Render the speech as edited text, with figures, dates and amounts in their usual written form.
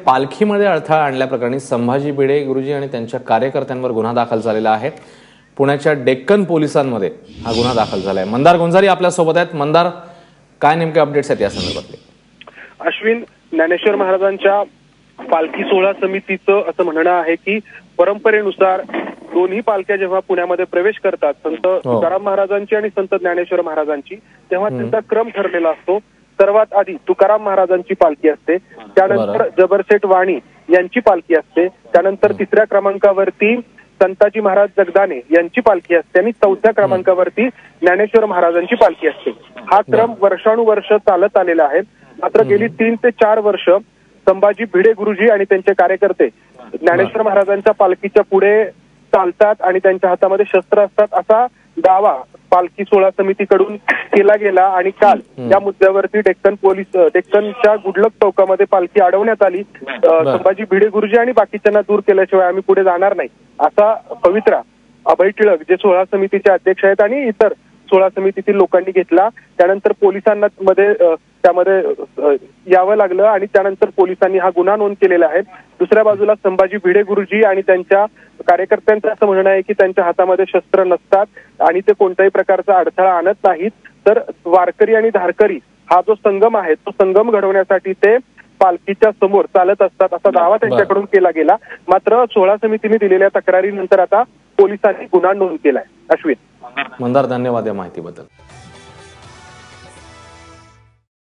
पालखीमध्ये अडथळा आणल्याप्रकरणी संभाजी भिडे गुरुजी आणि त्यांच्या कार्यकर्त्यांवर गुन्हा दाखल झालेला आहे। पुण्याच्या डेक्कन पोलिसांमध्ये हा गुन्हा दाखल झाला आहे। मंदार गोंजारी आपल्या सोबत आहेत। मंदार, काय नेमके अपडेट्स आहेत या संदर्भातले? अश्विन, ज्ञानेश्वर महाराजांच्या पालखी सोहळा समितीचं असं म्हणणं आहे की परंपरेनुसार दोन्ही पालख्या जेव्हा पुण्यामध्ये प्रवेश करतात, संत तुकाराम महाराजांची आणि संत ज्ञानेश्वर महाराजांची, तेव्हा त्यांचा क्रम ठरलेला असतो। सर्वात आधी तुकाराम महाराजांची पालखी असते, त्यानंतर जबरसेठ वाणी यांची पालखी असते, त्यानंतर तिसऱ्या क्रमांकावरती संताजी महाराज जगदाने यांची पालखी असते आणि चौथ्या क्रमांकावरती ज्ञानेश्वर महाराजांची पालखी असते। हा क्रम वर्षानुवर्ष चालत आलेला आहे। मात्र गेली 3 ते 4 वर्ष संभाजी भिडे गुरुजी आणि त्यांचे कार्यकर्ते ज्ञानेश्वर महाराजांच्या पालखीच्या पुढे चालतात आणि त्यांच्या हातामध्ये शस्त्र असतात असा दावा पालखी सोहळा समितीकडून केला गेला आणि काल या मुद्द्यावरती डेक्कनच्या गुडलक चौकामध्ये पालखी अडवण्यात आली। संभाजी भिडे गुरुजी आणि बाकीच्यांना दूर केल्याशिवाय आम्ही पुढे जाणार नाही असा पवित्रा अभय टिळक जे सोहळा समितीचे अध्यक्ष आहेत आणि इतर सोहळा समितीतील लोकांनी घेतला। त्यानंतर पोलिसांना त्यामध्ये यावं लागलं आणि त्यानंतर पोलिसांनी हा गुन्हा नोंद केलेला आहे। दुसऱ्या बाजूला संभाजी भिडे गुरुजी आणि त्यांच्या कार्यकर्त्यांचं असं म्हणणं आहे की त्यांच्या हातामध्ये शस्त्र नसतात आणि ते कोणत्याही प्रकारचा अडथळा आणत नाहीत, तर वारकरी आणि धारकरी हा जो संगम आहे तो संगम घडवण्यासाठी ते पालखीच्या समोर चालत असतात असा दावा त्यांच्याकडून केला गेला। मात्र सोहळा समितीने दिलेल्या तक्रारीनंतर आता पोलिसांनी गुन्हा नोंद केलाय। अश्विन, मंदार, धन्यवाद या माहितीबद्दल।